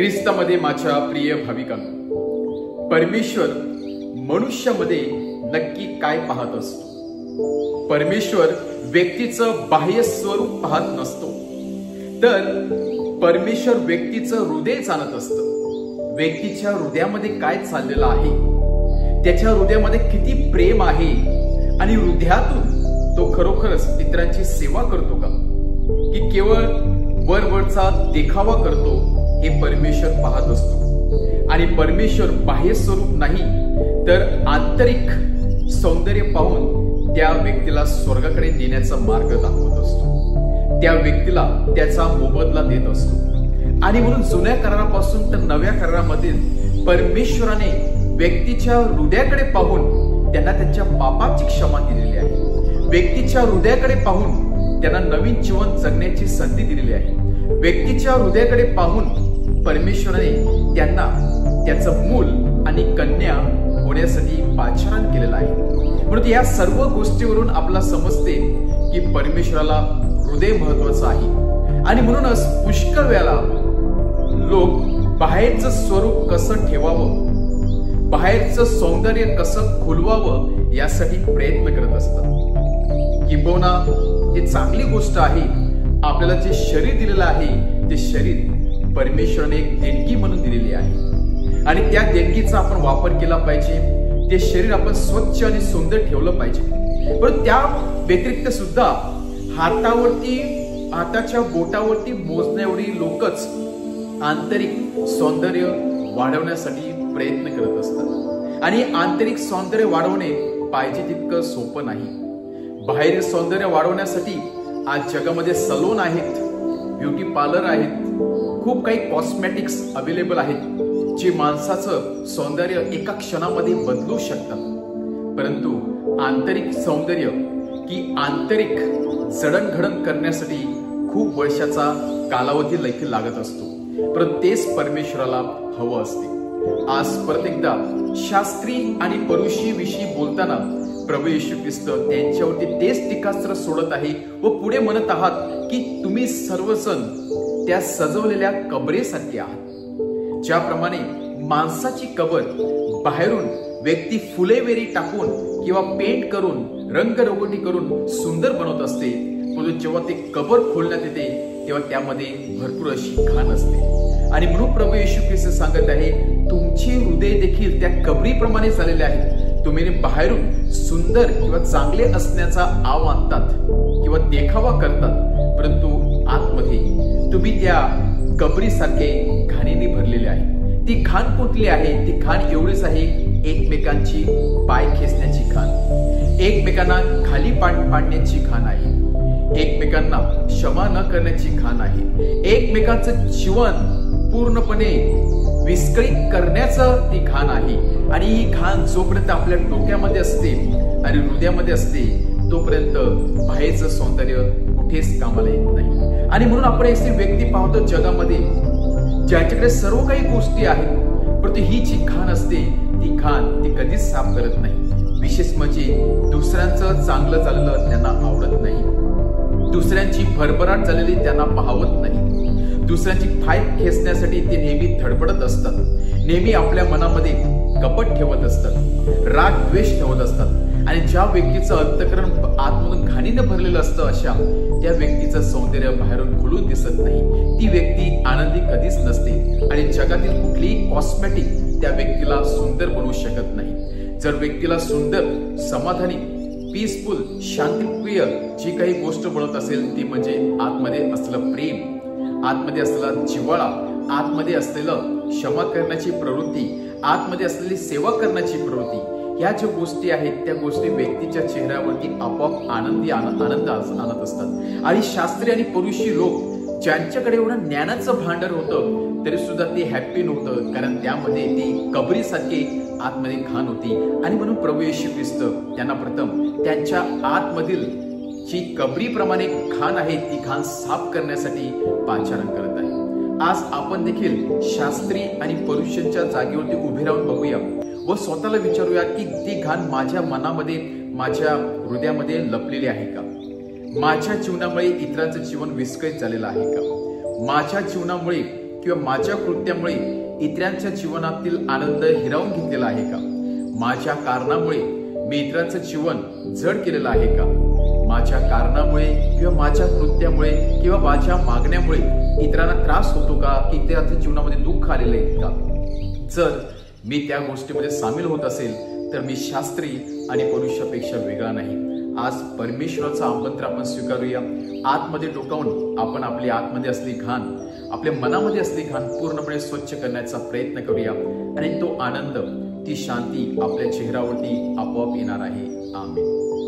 ख्रिस्तामध्ये माझ्या प्रिय भाविकांनो, परमेश्वर मनुष्यामध्ये नक्की काय पाहत असतो? परमेश्वर व्यक्तीचं बाह्य स्वरूप पाहत नसतो, तर परमेश्वर व्यक्तीचं हृदय जाणत असतं. व्यक्तीच्या हृदयामध्ये काय चाललेलं आहे, त्याच्या हृदयामध्ये किती प्रेम आहे आणि हृदयातून तो खरोखरच इतरांची सेवा करतो का, की केवळ वरवरचा देखावा करतो, हे परमेश्वर पाहत असतो. आणि परमेश्वर बाह्य स्वरूप नाही तर आंतरिक सौंदर्य पाहून त्या व्यक्तीला स्वर्गाकडे नेण्याचा मार्ग दाखवत असतो, त्या व्यक्तीला त्याचा मोबदला देत असतो. आणि म्हणून जुन्या करारापासून तर नव्या करारामध्ये परमेश्वराने व्यक्तीच्या हृदयाकडे पाहून त्यांना त्यांच्या पापाची क्षमा दिलेली आहे. व्यक्तीच्या हृदयाकडे पाहून त्यांना नवीन जीवन जगण्याची संधी दिलेली आहे. व्यक्तीच्या हृदयाकडे पाहून परमेश्वराने त्यांना त्याचं मूल आणि कन्या होण्यासाठी पाचारण केलेलं आहे. म्हणून या सर्व गोष्टीवरून आपल्याला समजते की परमेश्वराला हृदय महत्वाचं आहे. आणि म्हणूनच पुष्कळ वेळा लोक बाहेरचं स्वरूप कसं ठेवावं, बाहेरचं सौंदर्य कसं खुलवावं यासाठी प्रयत्न करत असतात. किंबहुना ही चांगली गोष्ट आहे. आपल्याला जे शरीर दिलेलं आहे ते शरीर परमेश्वराने एक देणगी म्हणून दिलेली आहे आणि त्या देणगीचा आपण वापर केला पाहिजे. ते शरीर आपण स्वच्छ आणि सुंदर ठेवलं पाहिजे. पण त्या व्यतिरिक्त सुद्धा हाताच्या बोटावरती मोजण्या एवढी लोकच आंतरिक सौंदर्य वाढवण्यासाठी प्रयत्न करत असतात. आणि आंतरिक सौंदर्य वाढवणे पाहिजे तितकं सोपं नाही. बाहेरील सौंदर्य वाढवण्यासाठी आज जगामध्ये सलून आहेत, ब्युटी पार्लर आहेत, खूप काही कॉस्मेटिक्स अवेलेबल आहेत जे माणसाचं सौंदर्य एका क्षणामध्ये बदलू शकतात. परंतु आंतरिक सौंदर्य की आंतरिक जडणघडण करण्यासाठी खूप वर्षाचा कालावधी देखील लागत असतो. परंतु तेच परमेश्वराला हवं असते. आज परत एकदा शास्त्री आणि परुषी विषयी बोलताना प्रभू येशू ख्रिस्त त्यांच्यावरती तेच टीकास्त्र सोडत आहे व पुढे म्हणत आहात की तुम्ही सर्वजण त्या सजवलेल्या कबरेसारखी आहात. ज्याप्रमाणे माणसाची कबर बाहेरून व्यक्ती फुले वेरी टाकून किंवा पेंट करून रंगरंगोटी करून सुंदर बनवत असते, परंतु जेव्हा ते कबर खोलण्यात येते तेव्हा त्यामध्ये भरपूर अशी घाण असते. आणि म्हणून प्रभू येशू ख्रिस्त सांगत आहे, तुमचे हृदय देखील त्या कबरीप्रमाणे झालेले आहे. तुम्ही बाहेरून सुंदर किंवा चांगले असण्याचा आव आणतात किंवा देखावा करतात, परंतु आतमध्ये तुम्ही त्या कबरीसारखे घाणीने भरलेले आहे. ती घाण कुठली आहे? ती घाण एवढीच आहे, एकमेकांची पाय खेचण्याची घाण, एकमेकांना खाली पाडण्याची घाण आहे, एकमेकांना क्षमा न करण्याची घाण आहे, एकमेकांचं जीवन पूर्णपणे विस्कळीत करण्याचं ती घाण आहे. आणि ही घाण जोपर्यंत आपल्या डोक्यामध्ये असते आणि हृदयामध्ये असते तोपर्यंत बाहेरचं सौंदर्य कुठेच कामाला येत नाही. आणि म्हणून आपण असे व्यक्ती पाहतो जगामध्ये ज्यांच्याकडे सर्व काही गोष्टी आहेत, परंतु ही जी घाण असते ती घाण ती कधीच साफ करत नाही. विशेष म्हणजे दुसऱ्यांचं चांगलं झालेलं त्यांना आवडत नाही, दुसऱ्यांची भरभराट झालेली त्यांना पाहवत नाही, दुसऱ्यांची पाय खेचण्यासाठी ते नेहमी धडपडत असतात, नेहमी आपल्या मनामध्ये कपट ठेवत असतात, राग द्वेष ठेवत असतात. आणि ज्या व्यक्तीचं अंतःकरण आतमधून घाणीनं भरलेलं असतं अशा त्या व्यक्तीचं सौंदर्य बाहेरून खुलून दिसत नाही. ती व्यक्ती आनंदी कधीच नसते आणि जगातील कुठलीही कॉस्मेटिक त्या व्यक्तीला सुंदर बनवू शकत नाही. जर व्यक्तीला सुंदर, समाधानी, पीसफुल, शांतिप्रिय जी काही गोष्ट बनवत असेल ती म्हणजे आतमध्ये असलेलं प्रेम, आतमध्ये असलेला जिव्हाळा, आतमध्ये असलेलं क्षमा करण्याची प्रवृत्ती, आतमध्ये असलेली सेवा करण्याची प्रवृत्ती, ह्या ज्या गोष्टी आहेत त्या गोष्टी व्यक्तीच्या चेहऱ्यावरती आपोआप आनंद आणत असतात. आणि शास्त्री आणि परुषी लोक ज्यांच्याकडे एवढं ज्ञानाचं भांडार होतं तरी सुद्धा ते हॅप्पी नव्हतं, कारण त्यामध्ये ती कबरीसारखी आतमध्ये घाण होती. आणि म्हणून प्रभू येशू ख्रिस्त त्यांना प्रथम त्यांच्या आतमधील जी कबरीप्रमाणे घाण आहे ती घाण साफ करण्यासाठी पाचारण करत आहे. आज आपण देखील शास्त्री आणि परुषांच्या जागेवरती उभे राहून बघूया व स्वतःला विचारूया की ती घाण माझ्या मनामध्ये, माझ्या हृदयामध्ये लपलेली आहे का? माझ्या जीवनामुळे इतरांचं जीवन विस्कळीत झालेलं आहे का? माझ्या जीवनामुळे किंवा माझ्या कृत्यामुळे इतरांच्या जीवनातील आनंद हिरावून घेतलेला आहे का? माझ्या कारणामुळे मी इतरांचं जीवन जड केलेलं आहे का? माझ्या कारणामुळे किंवा माझ्या कृत्यामुळे किंवा माझ्या मागण्यामुळे इतरांना त्रास होतो का? की इतरांच्या जीवनामध्ये दुःख आलेलं आहे का? जर मी त्या गोष्टीमध्ये सामील होत असेल तर मी शास्त्री आणि मनुष्यापेक्षा वेगळा नाही. आज परमेश्वराचं आमंत्रण आपण स्वीकारूया. आतमध्ये डोकावून आपण आपली आतमध्ये असली घाण, आपल्या मनामध्ये असली घाण पूर्णपणे स्वच्छ करण्याचा प्रयत्न करूया आणि तो आनंद, ती शांती आपल्या चेहऱ्यावरती आपोआप येणार आहे. आमेन.